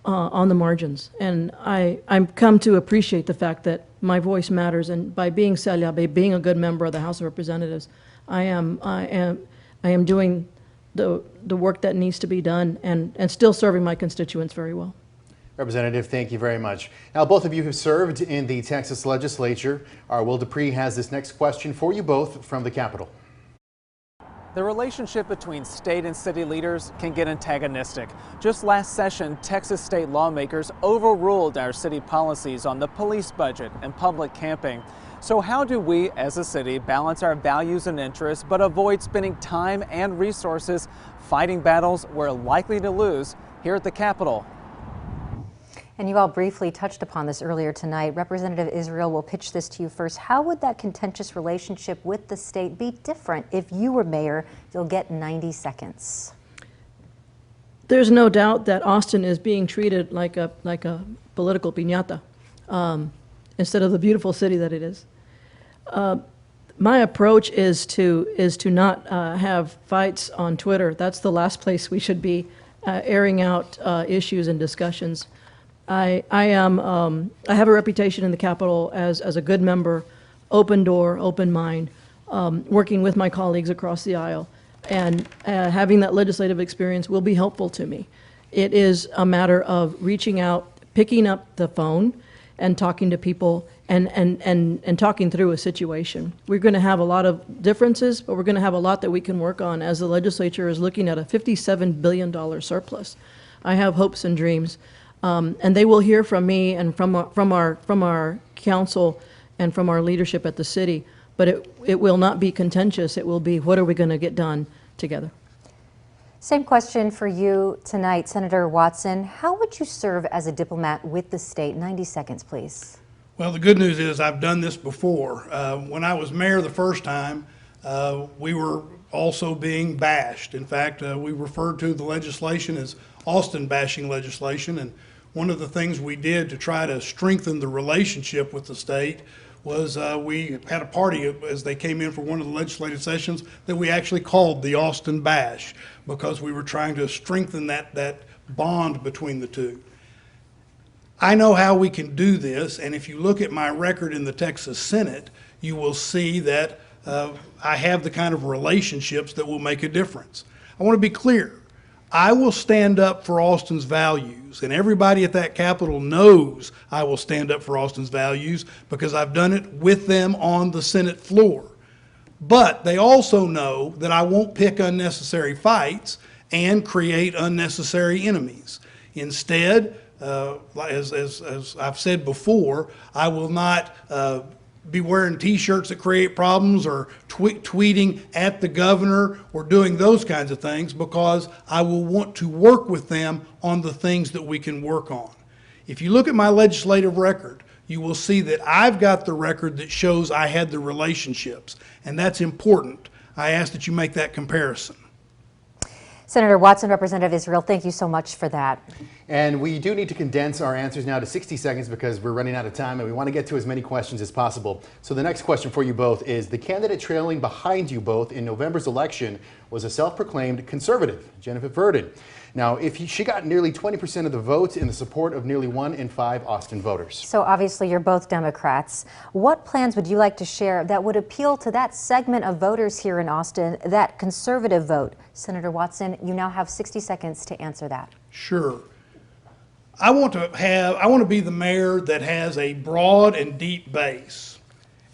on the margins. And I've come to appreciate the fact that my voice matters, and by being Celia, by being a good member of the House of Representatives, I am doing the work that needs to be done and still serving my constituents very well. Representative, thank you very much. Now, both of you have served in the Texas legislature. Our Will Dupree has this next question for you both from the Capitol. The relationship between state and city leaders can get antagonistic. Just last session, Texas state lawmakers overruled our city policies on the police budget and public camping. So how do we as a city balance our values and interests but avoid spending time and resources fighting battles we're likely to lose here at the Capitol? And you all briefly touched upon this earlier tonight. Representative Israel will pitch this to you first. How would that contentious relationship with the state be different if you were mayor? You'll get 90 seconds. There's no doubt that Austin is being treated like a political piñata instead of the beautiful city that it is. My approach is to not have fights on Twitter. That's the last place we should be airing out issues and discussions. I have a reputation in the Capitol as a good member, open door, open mind, working with my colleagues across the aisle, and having that legislative experience will be helpful to me. It is a matter of reaching out, picking up the phone, and talking to people and talking through a situation. We're going to have a lot of differences, but we're going to have a lot that we can work on as the legislature is looking at a $57 billion surplus. I have hopes and dreams. And they will hear from me and from our council and from our leadership at the city, but it will not be contentious. It will be, what are we going to get done together? Same question for you tonight, Senator Watson. How would you serve as a diplomat with the state? 90 seconds, please. Well, the good news is I've done this before. When I was mayor the first time, we were also being bashed. In fact, we referred to the legislation as Austin bashing legislation, and one of the things we did to try to strengthen the relationship with the state was we had a party as they came in for one of the legislative sessions that we actually called the Austin Bash, because we were trying to strengthen that bond between the two. I know how we can do this, and if you look at my record in the Texas Senate, you will see that I have the kind of relationships that will make a difference. I want to be clear. I will stand up for Austin's values, and everybody at that Capitol knows I will stand up for Austin's values because I've done it with them on the Senate floor. But they also know that I won't pick unnecessary fights and create unnecessary enemies. Instead, as I've said before, I will not be wearing t-shirts that create problems or tweeting at the governor or doing those kinds of things, because I will want to work with them on the things that we can work on. If you look at my legislative record, you will see that I've got the record that shows I had the relationships, and that's important. I ask that you make that comparison. Senator Watson, Representative Israel, thank you so much for that. And we do need to condense our answers now to 60 seconds because we're running out of time and we want to get to as many questions as possible. So the next question for you both is, the candidate trailing behind you both in November's election was a self-proclaimed conservative, Jennifer Verdon. Now, she got nearly 20% of the vote in the support of nearly 1 in 5 Austin voters. So obviously you're both Democrats. What plans would you like to share that would appeal to that segment of voters here in Austin, that conservative vote? Senator Watson, you now have 60 seconds to answer that. Sure. I want to be the mayor that has a broad and deep base.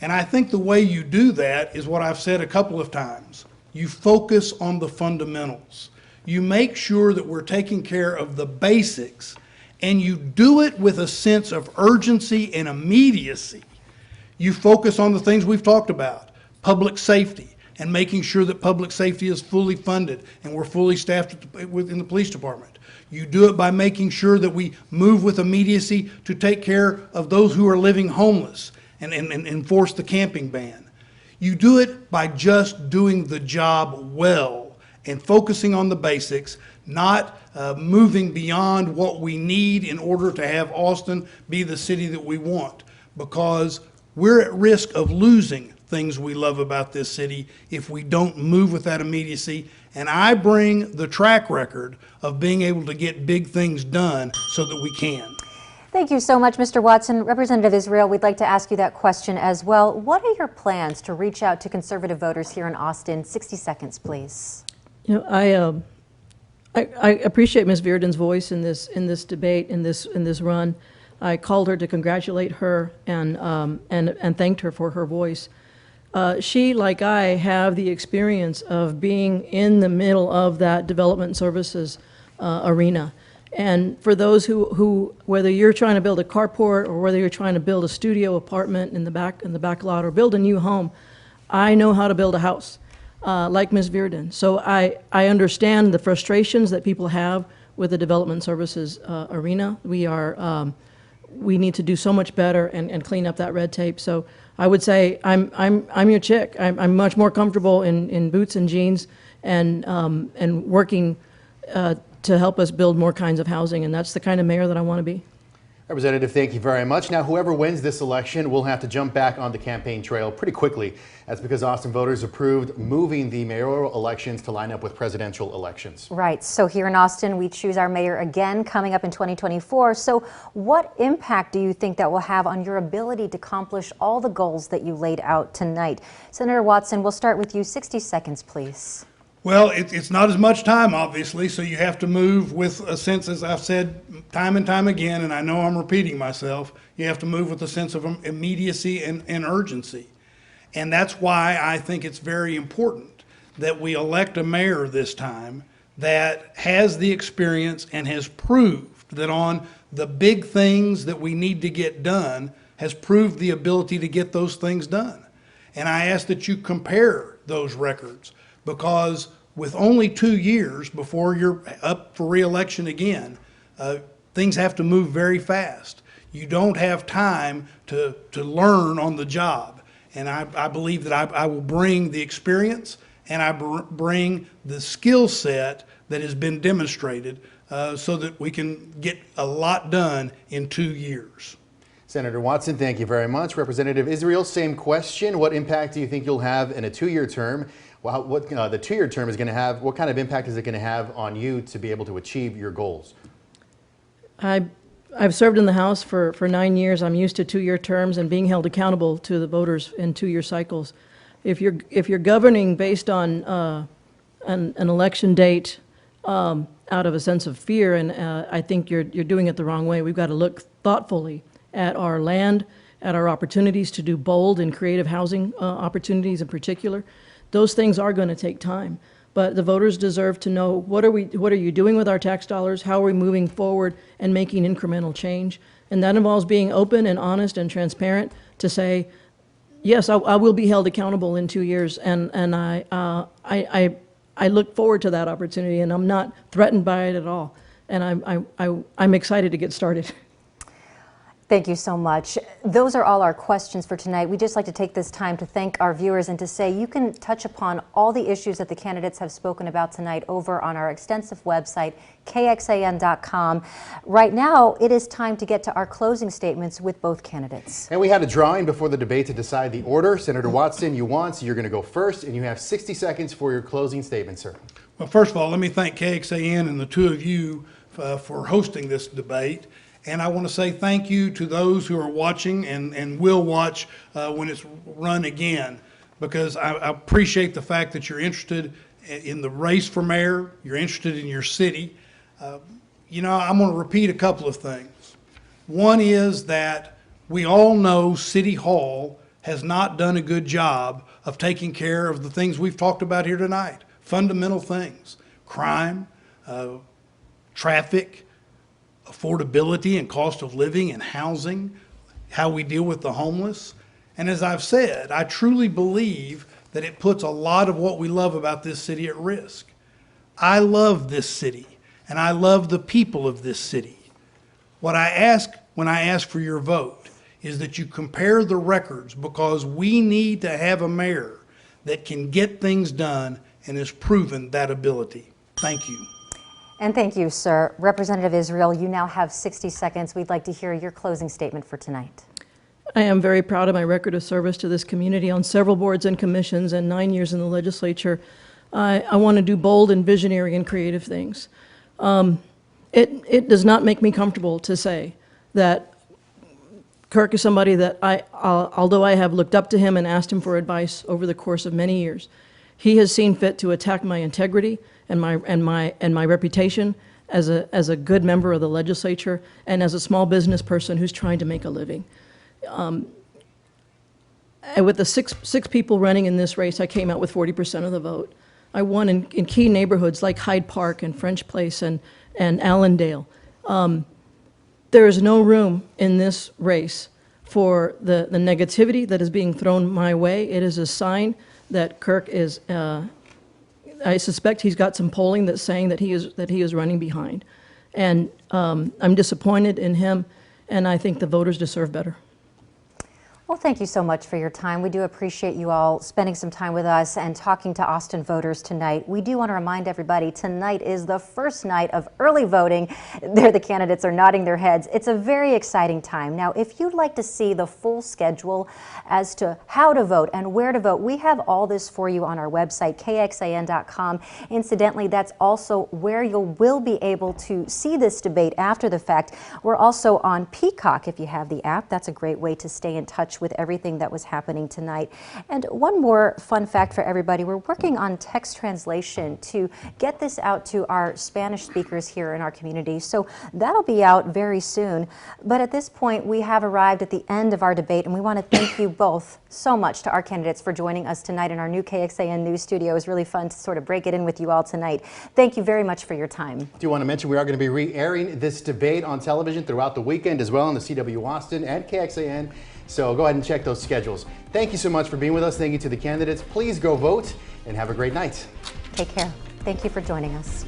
And I think the way you do that is what I've said a couple of times. You focus on the fundamentals. You make sure that we're taking care of the basics, and you do it with a sense of urgency and immediacy. You focus on the things we've talked about, public safety, and making sure that public safety is fully funded and we're fully staffed within the police department. You do it by making sure that we move with immediacy to take care of those who are living homeless and enforce the camping ban. You do it by just doing the job well and focusing on the basics, not moving beyond what we need in order to have Austin be the city that we want, because we're at risk of losing things we love about this city if we don't move with that immediacy. And I bring the track record of being able to get big things done so that we can. Thank you so much, Mr. Watson. Representative Israel, we'd like to ask you that question as well. What are your plans to reach out to conservative voters here in Austin? 60 seconds, please. You know, I appreciate Ms. Virden's voice in this debate, in this run. I called her to congratulate her and thanked her for her voice. She, like I, have the experience of being in the middle of that development services arena. And for those who, whether you're trying to build a carport or whether you're trying to build a studio apartment in the back lot or build a new home, I know how to build a house, like Ms. Virden. So I understand the frustrations that people have with the development services arena. We need to do so much better and clean up that red tape. So I would say I'm your chick. I'm much more comfortable in boots and jeans and working to help us build more kinds of housing, and that's the kind of mayor that I want to be. Representative, thank you very much. Now, whoever wins this election will have to jump back on the campaign trail pretty quickly. That's because Austin voters approved moving the mayoral elections to line up with presidential elections. Right. So here in Austin, we choose our mayor again coming up in 2024. So what impact do you think that will have on your ability to accomplish all the goals that you laid out tonight? Senator Watson, we'll start with you. 60 seconds, please. Well, it's not as much time, obviously, so you have to move with a sense, as I've said time and time again, and I know I'm repeating myself, you have to move with a sense of immediacy and urgency. And that's why I think it's very important that we elect a mayor this time that has the experience and has proved that on the big things that we need to get done, has proved the ability to get those things done. And I ask that you compare those records, because with only 2 years before you're up for re-election again, things have to move very fast. You don't have time to learn on the job. And I believe that I will bring the experience and I bring the skill set that has been demonstrated so that we can get a lot done in 2 years. Senator Watson, thank you very much. Representative Israel, same question. What impact do you think you'll have in a 2-year term? Well, what the 2-year term is going to have, what kind of impact is it going to have on you to be able to achieve your goals? I've served in the House for 9 years. I'm used to 2-year terms and being held accountable to the voters in 2-year cycles. If you're governing based on an election date out of a sense of fear, and I think you're doing it the wrong way. We've got to look thoughtfully at our land, at our opportunities to do bold and creative housing opportunities in particular. Those things are going to take time, but the voters deserve to know what are you doing with our tax dollars? How are we moving forward and making incremental change? And that involves being open and honest and transparent to say, yes, I will be held accountable in 2 years, and I look forward to that opportunity, and I'm not threatened by it at all. And I'm excited to get started. Thank you so much. Those are all our questions for tonight. We'd just like to take this time to thank our viewers and to say you can touch upon all the issues that the candidates have spoken about tonight over on our extensive website, kxan.com. Right now, it is time to get to our closing statements with both candidates. And we had a drawing before the debate to decide the order. Senator Watson, you won, so you're going to go first, and you have 60 seconds for your closing statement, sir. Well, first of all, let me thank KXAN and the two of you for hosting this debate. And I want to say thank you to those who are watching and will watch when it's run again, because I appreciate the fact that you're interested in the race for mayor, you're interested in your city. You know, I'm going to repeat a couple of things. One is that we all know City Hall has not done a good job of taking care of the things we've talked about here tonight. Fundamental things: crime, traffic, affordability and cost of living and housing, how we deal with the homeless. And as I've said, I truly believe that it puts a lot of what we love about this city at risk. I love this city, and I love the people of this city. What I ask when I ask for your vote is that you compare the records, because we need to have a mayor that can get things done and has proven that ability. Thank you. And thank you, sir. Representative Israel, you now have 60 seconds. We'd like to hear your closing statement for tonight. I am very proud of my record of service to this community on several boards and commissions and 9 years in the legislature. I want to do bold and visionary and creative things. It does not make me comfortable to say that Kirk is somebody that although I have looked up to him and asked him for advice over the course of many years, he has seen fit to attack my integrity and my reputation as a good member of the legislature and as a small business person who's trying to make a living. With the six people running in this race, I came out with 40% of the vote. I won in key neighborhoods like Hyde Park and French Place and Allendale. There is no room in this race for the negativity that is being thrown my way. It is a sign that Kirk is, I suspect he's got some polling that's saying that he is running behind. And I'm disappointed in him, and I think the voters deserve better. Well, thank you so much for your time. We do appreciate you all spending some time with us and talking to Austin voters tonight. We do want to remind everybody tonight is the first night of early voting. There the candidates are nodding their heads. It's a very exciting time. Now, if you'd like to see the full schedule as to how to vote and where to vote, we have all this for you on our website, kxan.com. Incidentally, that's also where you will be able to see this debate after the fact. We're also on Peacock if you have the app. That's a great way to stay in touch with everything that was happening tonight. And one more fun fact for everybody, we're working on text translation to get this out to our Spanish speakers here in our community. So that'll be out very soon. But at this point, we have arrived at the end of our debate, and we want to thank you both so much to our candidates for joining us tonight in our new KXAN News studio. It was really fun to sort of break it in with you all tonight. Thank you very much for your time. Do you want to mention we are going to be re-airing this debate on television throughout the weekend as well on the CW Austin and KXAN. So go ahead and check those schedules. Thank you so much for being with us. Thank you to the candidates. Please go vote and have a great night. Take care. Thank you for joining us.